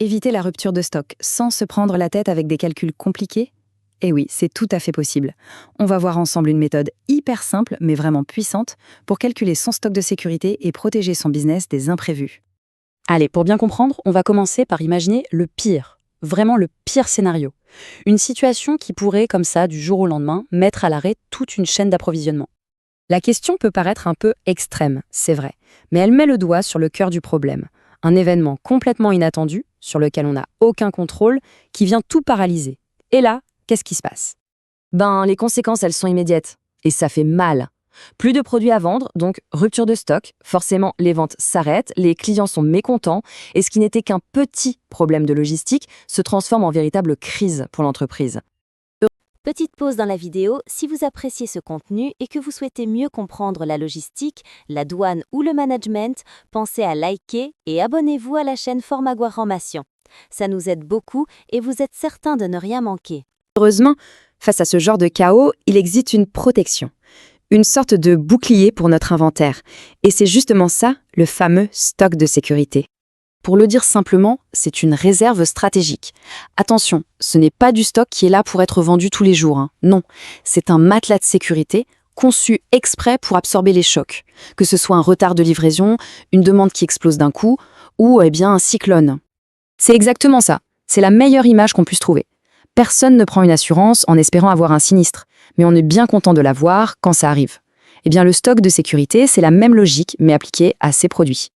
Éviter la rupture de stock sans se prendre la tête avec des calculs compliqués? Eh oui, c'est tout à fait possible. On va voir ensemble une méthode hyper simple, mais vraiment puissante, pour calculer son stock de sécurité et protéger son business des imprévus. Allez, pour bien comprendre, on va commencer par imaginer le pire, vraiment le pire scénario. Une situation qui pourrait, comme ça, du jour au lendemain, mettre à l'arrêt toute une chaîne d'approvisionnement. La question peut paraître un peu extrême, c'est vrai, mais elle met le doigt sur le cœur du problème. Un événement complètement inattendu, sur lequel on n'a aucun contrôle, qui vient tout paralyser. Et là, qu'est-ce qui se passe? Les conséquences, elles sont immédiates. Et ça fait mal. Plus de produits à vendre, donc rupture de stock. Forcément, les ventes s'arrêtent, les clients sont mécontents, et ce qui n'était qu'un petit problème de logistique se transforme en véritable crise pour l'entreprise. Petite pause dans la vidéo, si vous appréciez ce contenu et que vous souhaitez mieux comprendre la logistique, la douane ou le management, pensez à liker et abonnez-vous à la chaîne Formaguaramation. Ça nous aide beaucoup et vous êtes certain de ne rien manquer. Heureusement, face à ce genre de chaos, il existe une protection. Une sorte de bouclier pour notre inventaire. Et c'est justement ça, le fameux stock de sécurité. Pour le dire simplement, c'est une réserve stratégique. Attention, ce n'est pas du stock qui est là pour être vendu tous les jours. Non, c'est un matelas de sécurité conçu exprès pour absorber les chocs. Que ce soit un retard de livraison, une demande qui explose d'un coup, ou un cyclone. C'est exactement ça. C'est la meilleure image qu'on puisse trouver. Personne ne prend une assurance en espérant avoir un sinistre, mais on est bien content de l'avoir quand ça arrive. Le stock de sécurité, c'est la même logique, mais appliquée à ces produits.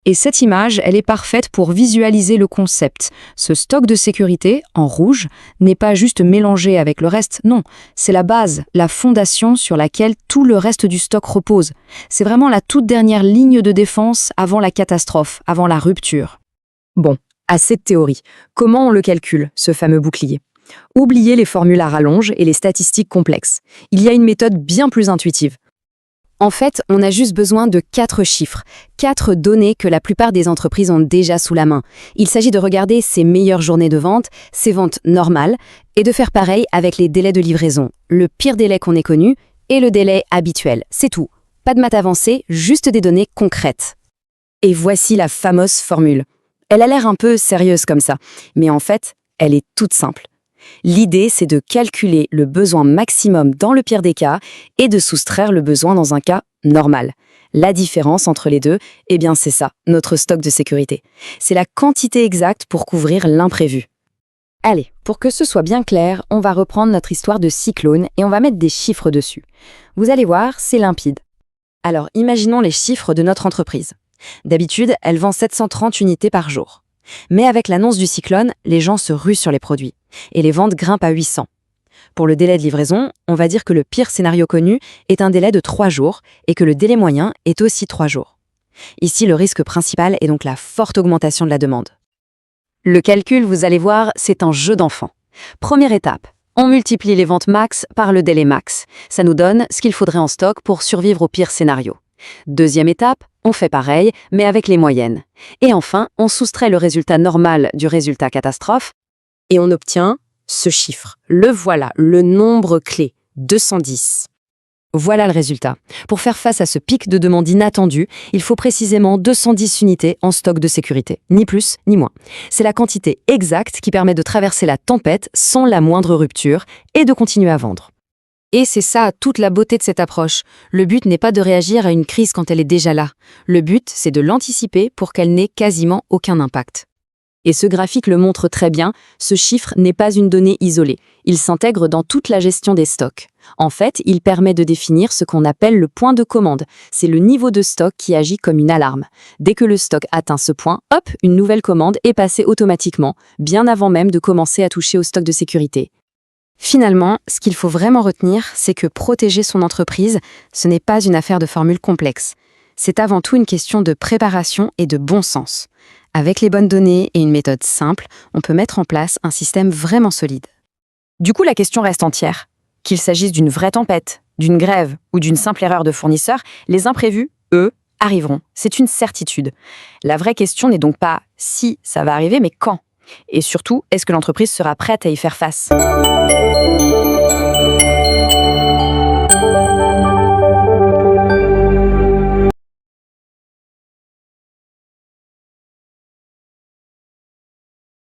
Et cette image, elle est parfaite pour visualiser le concept. Ce stock de sécurité, en rouge, n'est pas juste mélangé avec le reste, non. C'est la base, la fondation sur laquelle tout le reste du stock repose. C'est vraiment la toute dernière ligne de défense avant la catastrophe, avant la rupture. Bon, assez de théorie. Comment on le calcule, ce fameux bouclier? Oubliez les formules à rallonge et les statistiques complexes. Il y a une méthode bien plus intuitive. En fait, on a juste besoin de 4 chiffres, 4 données que la plupart des entreprises ont déjà sous la main. Il s'agit de regarder ses meilleures journées de vente, ses ventes normales, et de faire pareil avec les délais de livraison, le pire délai qu'on ait connu et le délai habituel. C'est tout. Pas de maths avancées, juste des données concrètes. Et voici la fameuse formule. Elle a l'air un peu sérieuse comme ça, mais en fait, elle est toute simple. L'idée, c'est de calculer le besoin maximum dans le pire des cas et de soustraire le besoin dans un cas normal. La différence entre les deux, c'est ça, notre stock de sécurité. C'est la quantité exacte pour couvrir l'imprévu. Allez, pour que ce soit bien clair, on va reprendre notre histoire de cyclone et on va mettre des chiffres dessus. Vous allez voir, c'est limpide. Alors, imaginons les chiffres de notre entreprise. D'habitude, elle vend 730 unités par jour. Mais avec l'annonce du cyclone, les gens se ruent sur les produits et les ventes grimpent à 800. Pour le délai de livraison, on va dire que le pire scénario connu est un délai de 3 jours et que le délai moyen est aussi 3 jours. Ici, le risque principal est donc la forte augmentation de la demande. Le calcul, vous allez voir, c'est un jeu d'enfant. Première étape, on multiplie les ventes max par le délai max. Ça nous donne ce qu'il faudrait en stock pour survivre au pire scénario. Deuxième étape, on fait pareil, mais avec les moyennes. Et enfin, on soustrait le résultat normal du résultat catastrophe et on obtient ce chiffre. Le voilà, le nombre clé, 210. Voilà le résultat. Pour faire face à ce pic de demande inattendu, il faut précisément 210 unités en stock de sécurité. Ni plus, ni moins. C'est la quantité exacte qui permet de traverser la tempête sans la moindre rupture et de continuer à vendre. Et c'est ça toute la beauté de cette approche. Le but n'est pas de réagir à une crise quand elle est déjà là. Le but, c'est de l'anticiper pour qu'elle n'ait quasiment aucun impact. Et ce graphique le montre très bien, ce chiffre n'est pas une donnée isolée. Il s'intègre dans toute la gestion des stocks. En fait, il permet de définir ce qu'on appelle le point de commande. C'est le niveau de stock qui agit comme une alarme. Dès que le stock atteint ce point, hop, une nouvelle commande est passée automatiquement, bien avant même de commencer à toucher au stock de sécurité. Finalement, ce qu'il faut vraiment retenir, c'est que protéger son entreprise, ce n'est pas une affaire de formule complexe. C'est avant tout une question de préparation et de bon sens. Avec les bonnes données et une méthode simple, on peut mettre en place un système vraiment solide. Du coup, la question reste entière. Qu'il s'agisse d'une vraie tempête, d'une grève ou d'une simple erreur de fournisseur, les imprévus, eux, arriveront. C'est une certitude. La vraie question n'est donc pas si ça va arriver, mais quand. Et surtout, est-ce que l'entreprise sera prête à y faire face ?